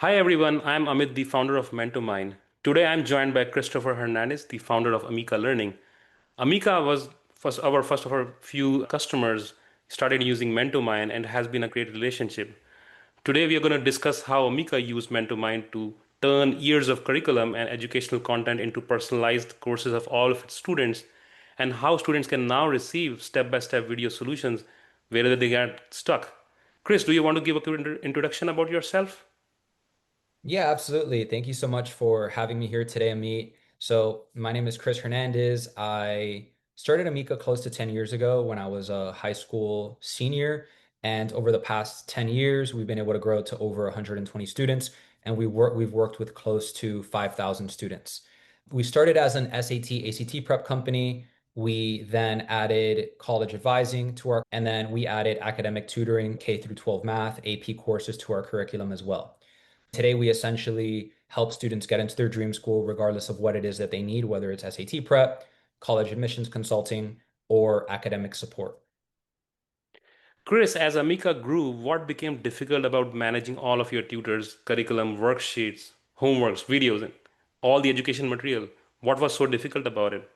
Hi everyone, I'm Amit, the founder of MentoMind. Today I'm joined by Christopher Hernandez, the founder of Amikka Learning. Amikka was first of our few customers started using MentoMind and has been a great relationship. Today we are going to discuss how Amikka used MentoMind to turn years of curriculum and educational content into personalized courses of all of its students and how students can now receive step-by-step video solutions wherever they get stuck. Chris, do you want to give a quick introduction about yourself? Yeah, absolutely. Thank you so much for having me here today, Amit. So, my name is Chris Hernandez. I started Amika close to 10 years ago when I was a high school senior. And over the past 10 years, we've been able to grow to over 120 students, and we've worked with close to 5,000 students. We started as an SAT, ACT prep company. We then added college advising and then we added academic tutoring, K through 12 math, AP courses to our curriculum as well. Today, we essentially help students get into their dream school regardless of what it is that they need, whether it's SAT prep, college admissions consulting, or academic support. Chris, as Amika grew, what became difficult about managing all of your tutors, curriculum, worksheets, homeworks, videos, and all the education material? What was so difficult about it?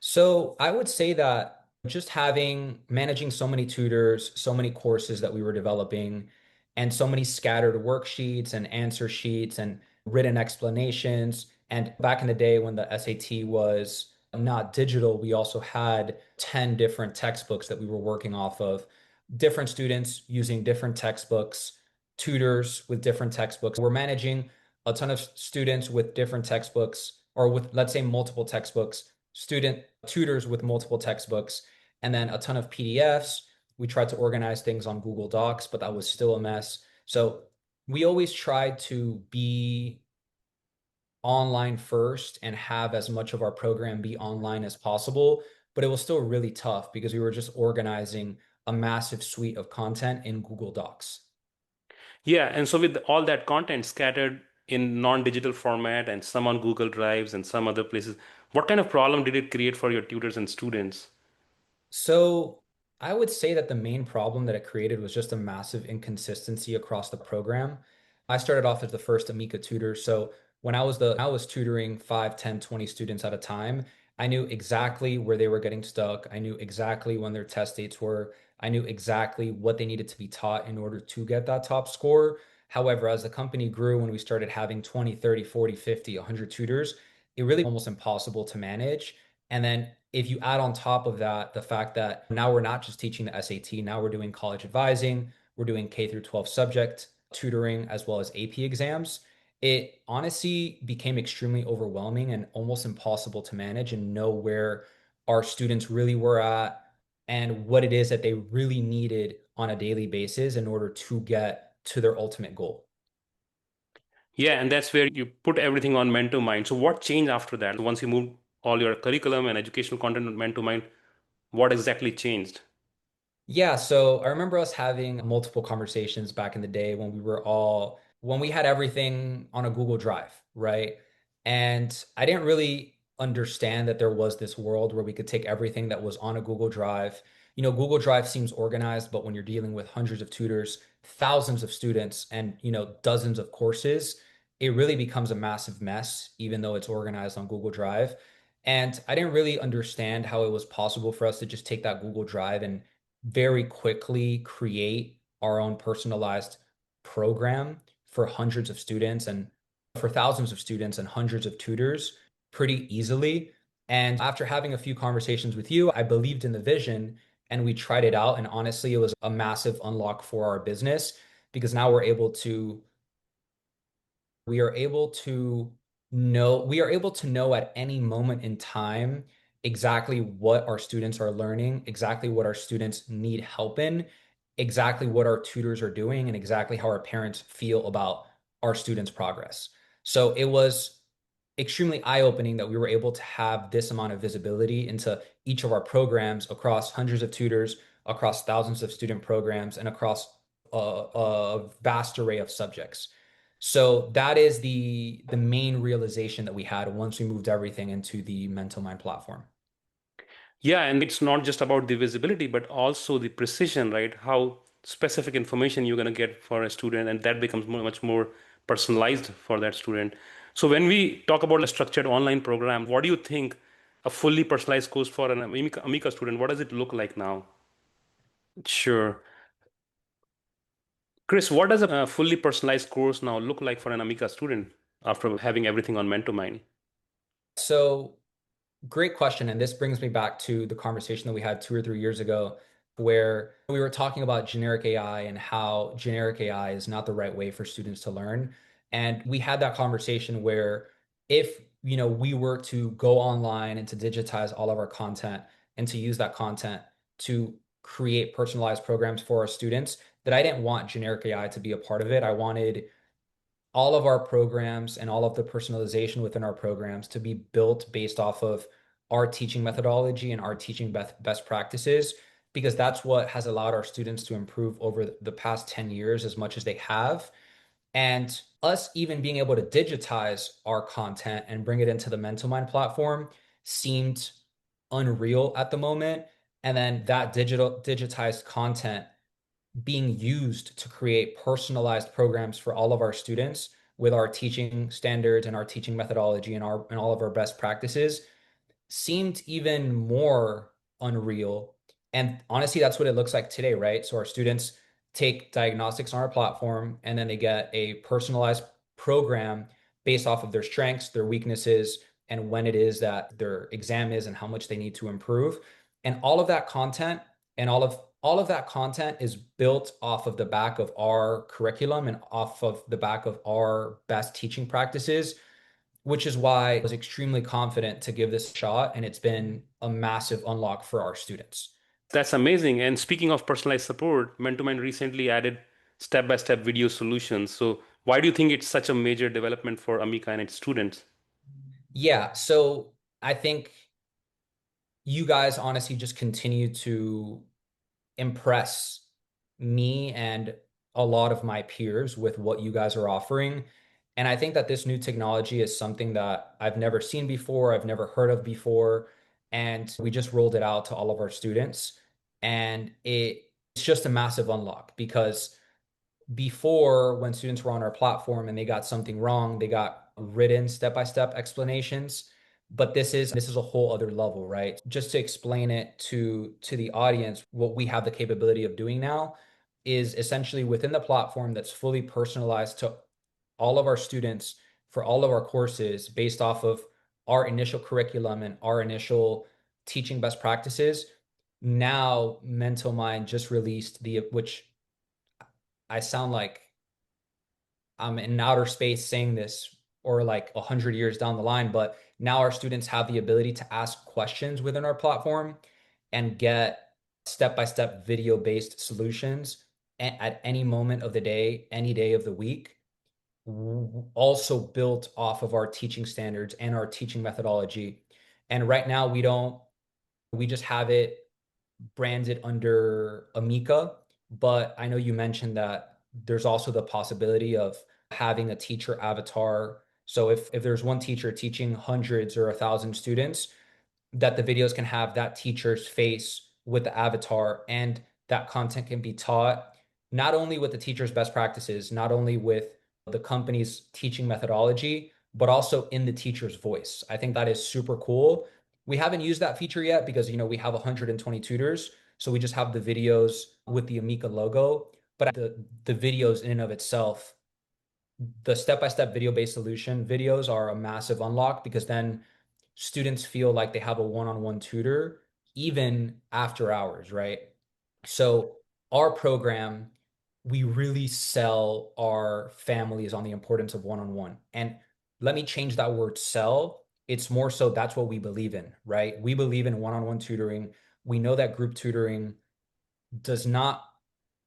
So I would say that just managing so many tutors, so many courses that we were developing, and so many scattered worksheets and answer sheets and written explanations. And back in the day when the SAT was not digital, we also had 10 different textbooks that we were working off of, different students using different textbooks, tutors with different textbooks. We're managing a ton of students with different textbooks, or with, let's say, multiple textbooks, student tutors with multiple textbooks, and then a ton of PDFs. We tried to organize things on Google Docs, but that was still a mess. So we always tried to be online first and have as much of our program be online as possible, but it was still really tough because we were just organizing a massive suite of content in Google Docs. Yeah, and so with all that content scattered in non-digital format and some on Google Drives and some other places, what kind of problem did it create for your tutors and students? So I would say that the main problem that it created was just a massive inconsistency across the program. I started off as the first Amika tutor. So I was tutoring 5, 10, 20 students at a time, I knew exactly where they were getting stuck. I knew exactly when their test dates were. I knew exactly what they needed to be taught in order to get that top score. However, as the company grew, when we started having 20, 30, 40, 50, 100 tutors, it really almost impossible to manage. And then if you add on top of that the fact that now we're not just teaching the SAT, now we're doing college advising, we're doing K through 12 subject tutoring as well as AP exams, it honestly became extremely overwhelming and almost impossible to manage and know where our students really were at and what it is that they really needed on a daily basis in order to get to their ultimate goal. Yeah, and that's where you put everything on MentoMind. So what changed after that? Once you moved all your curriculum and educational content on MentoMind, what exactly changed? Yeah, so I remember us having multiple conversations back in the day when we had everything on a Google Drive, right? And I didn't really understand that there was this world where we could take everything that was on a Google Drive. Google Drive seems organized, but when you're dealing with hundreds of tutors, thousands of students, and, dozens of courses, it really becomes a massive mess, even though it's organized on Google Drive. And I didn't really understand how it was possible for us to just take that Google Drive and very quickly create our own personalized program for hundreds of students and for thousands of students and hundreds of tutors pretty easily. And after having a few conversations with you, I believed in the vision and we tried it out. And honestly, it was a massive unlock for our business because now we are able to know at any moment in time exactly what our students are learning, exactly what our students need help in, exactly what our tutors are doing, and exactly how our parents feel about our students' progress. So it was extremely eye-opening that we were able to have this amount of visibility into each of our programs across hundreds of tutors, across thousands of student programs, and across a vast array of subjects. So that is the main realization that we had once we moved everything into the Mental Mind platform. Yeah, and it's not just about the visibility, but also the precision, right? How specific information you're going to get for a student, and that becomes much more personalized for that student. So when we talk about a structured online program, what do you think a fully personalized course for an Amica student, what does it look like now? Sure. Chris, what does a fully personalized course now look like for an Amica student after having everything on MentoMind? So great question. And this brings me back to the conversation that we had 2 or 3 years ago, where we were talking about generic AI and how generic AI is not the right way for students to learn. And we had that conversation where if, we were to go online and to digitize all of our content and to use that content to create personalized programs for our students, that I didn't want generic AI to be a part of it. I wanted all of our programs and all of the personalization within our programs to be built based off of our teaching methodology and our teaching best practices, because that's what has allowed our students to improve over the past 10 years as much as they have. And us even being able to digitize our content and bring it into the MentoMind platform seemed unreal at the moment. And then that digitized content being used to create personalized programs for all of our students with our teaching standards and our teaching methodology and all of our best practices seemed even more unreal. And honestly, that's what it looks like today, right? So our students take diagnostics on our platform and then they get a personalized program based off of their strengths, their weaknesses, and when it is that their exam is and how much they need to improve. And all of that content and all of that content is built off of the back of our curriculum and off of the back of our best teaching practices, which is why I was extremely confident to give this a shot. And it's been a massive unlock for our students. That's amazing. And speaking of personalized support, MentoMind recently added step-by-step video solutions. So why do you think it's such a major development for Amica and its students? Yeah, so I think you guys honestly just continue to impress me and a lot of my peers with what you guys are offering. And I think that this new technology is something that I've never seen before, I've never heard of before. And we just rolled it out to all of our students. And it's just a massive unlock because before, when students were on our platform and they got something wrong, they got written step-by-step explanations. But this is a whole other level, right? Just to explain it to the audience, what we have the capability of doing now is essentially within the platform that's fully personalized to all of our students for all of our courses based off of our initial curriculum and our initial teaching best practices. Now, Mental Mind just released which I sound like I'm in outer space saying this or like 100 years down the line, but now our students have the ability to ask questions within our platform and get step-by-step video-based solutions at any moment of the day, any day of the week, also built off of our teaching standards and our teaching methodology. And right now we just have it branded under Amikka, but I know you mentioned that there's also the possibility of having a teacher avatar. So if there's one teacher teaching hundreds or 1,000 students, that the videos can have that teacher's face with the avatar, and that content can be taught not only with the teacher's best practices, not only with the company's teaching methodology, but also in the teacher's voice. I think that is super cool. We haven't used that feature yet because we have 120 tutors, so we just have the videos with the Amica logo. But the videos in and of itself, the step-by-step video-based solution videos are a massive unlock because then students feel like they have a one-on-one tutor even after hours, right? So our program, we really sell our families on the importance of one-on-one. And let me change that word sell. It's more so that's what we believe in, right? We believe in one-on-one tutoring. We know that group tutoring does not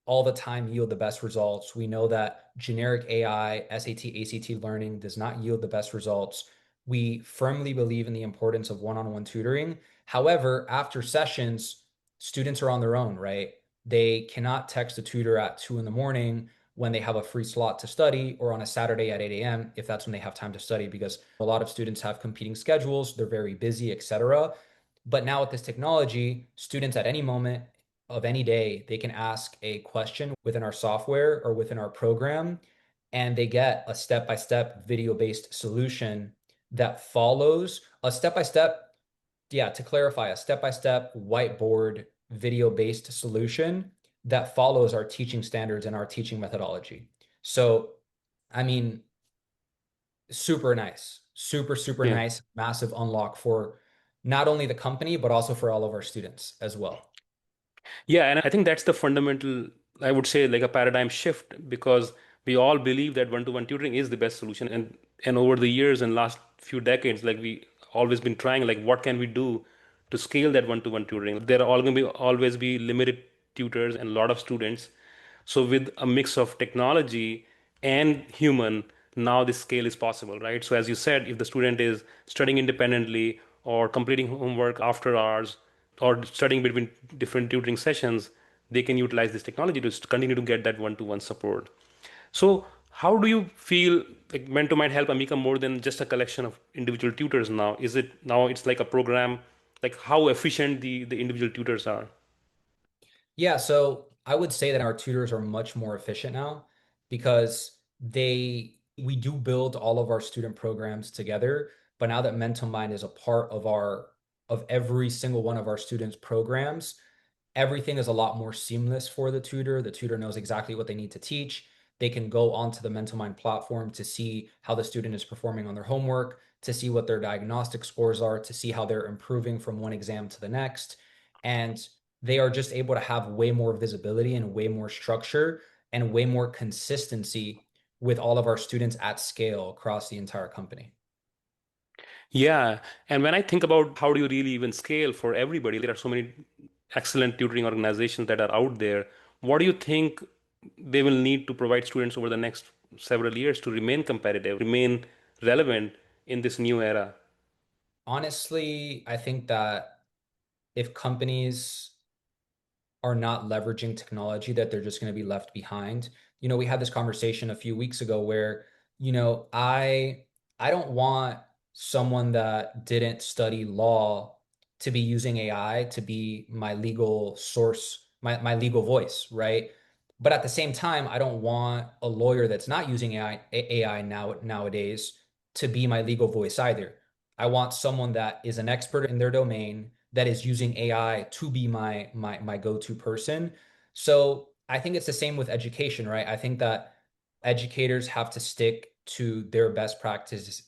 all the time yield the best results. We know that generic AI, SAT, ACT learning does not yield the best results. We firmly believe in the importance of one-on-one tutoring. However, after sessions, students are on their own, right? They cannot text a tutor at 2 in the morning when they have a free slot to study, or on a Saturday at 8 a.m. if that's when they have time to study, because a lot of students have competing schedules, they're very busy, etc. But now with this technology, students at any moment of any day, they can ask a question within our software or within our program, and they get a step-by-step video-based solution that follows a step-by-step, yeah, to clarify, a step-by-step whiteboard video-based solution that follows our teaching standards and our teaching methodology. So, I mean, super nice, super Yeah. nice, massive unlock for not only the company, but also for all of our students as well. Yeah, and I think that's the fundamental, I would say, like a paradigm shift, because we all believe that one-to-one tutoring is the best solution. And over the years and last few decades, like we always been trying, like what can we do to scale that one-to-one tutoring? There are all going to be always be limited tutors and a lot of students. So with a mix of technology and human, now this scale is possible, right? So as you said, if the student is studying independently or completing homework after hours or studying between different tutoring sessions, they can utilize this technology to continue to get that one-to-one support. So how do you feel like Mentor might help Amika more than just a collection of individual tutors now? Is it now it's like a program, like how efficient the individual tutors are? Yeah, so I would say that our tutors are much more efficient now because we do build all of our student programs together, but now that MentoMind is a part of of every single one of our students' programs, everything is a lot more seamless for the tutor. The tutor knows exactly what they need to teach. They can go onto the MentoMind platform to see how the student is performing on their homework, to see what their diagnostic scores are, to see how they're improving from one exam to the next. And they are just able to have way more visibility and way more structure and way more consistency with all of our students at scale across the entire company. Yeah, and when I think about how do you really even scale for everybody, there are so many excellent tutoring organizations that are out there. What do you think they will need to provide students over the next several years to remain competitive, remain relevant in this new era? Honestly, I think that if companies are not leveraging technology, that they're just going to be left behind. We had this conversation a few weeks ago where, I don't want someone that didn't study law to be using AI to be my legal source, my legal voice, right? But at the same time, I don't want a lawyer that's not using AI nowadays to be my legal voice either. I want someone that is an expert in their domain that is using AI to be my go-to person. So I think it's the same with education, right? I think that educators have to stick to their best practices,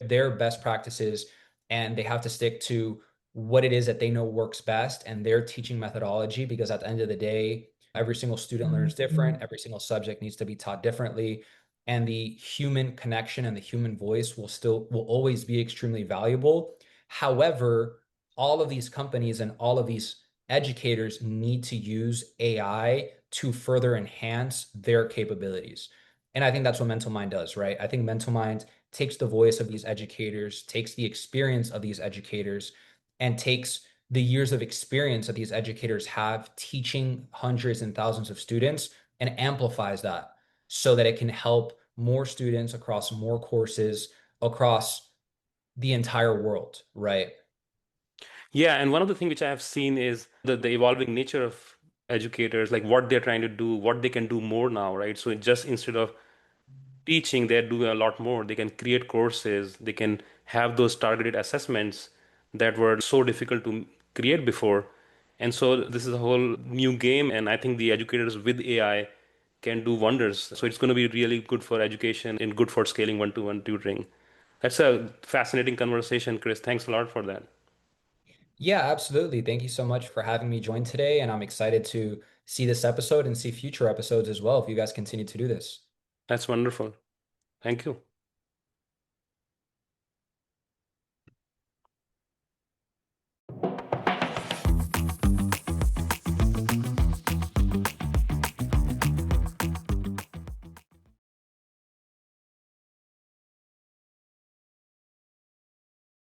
and they have to stick to what it is that they know works best and their teaching methodology, because at the end of the day, every single student learns different, every single subject needs to be taught differently, and the human connection and the human voice will always be extremely valuable. However, all of these companies and all of these educators need to use AI to further enhance their capabilities. And I think that's what Mental Mind does, right? I think Mental Mind takes the voice of these educators, takes the experience of these educators, and takes the years of experience that these educators have teaching hundreds and thousands of students and amplifies that so that it can help more students across more courses across the entire world, right? Yeah, and one of the things which I have seen is the evolving nature of educators, like what they're trying to do, what they can do more now, right? So it just instead of teaching, they're doing a lot more. They can create courses, they can have those targeted assessments that were so difficult to create before. And so this is a whole new game, and I think the educators with AI can do wonders. So it's going to be really good for education and good for scaling one-to-one tutoring. That's a fascinating conversation, Chris. Thanks a lot for that. Yeah, absolutely. Thank you so much for having me join today. And I'm excited to see this episode and see future episodes as well if you guys continue to do this. That's wonderful. Thank you.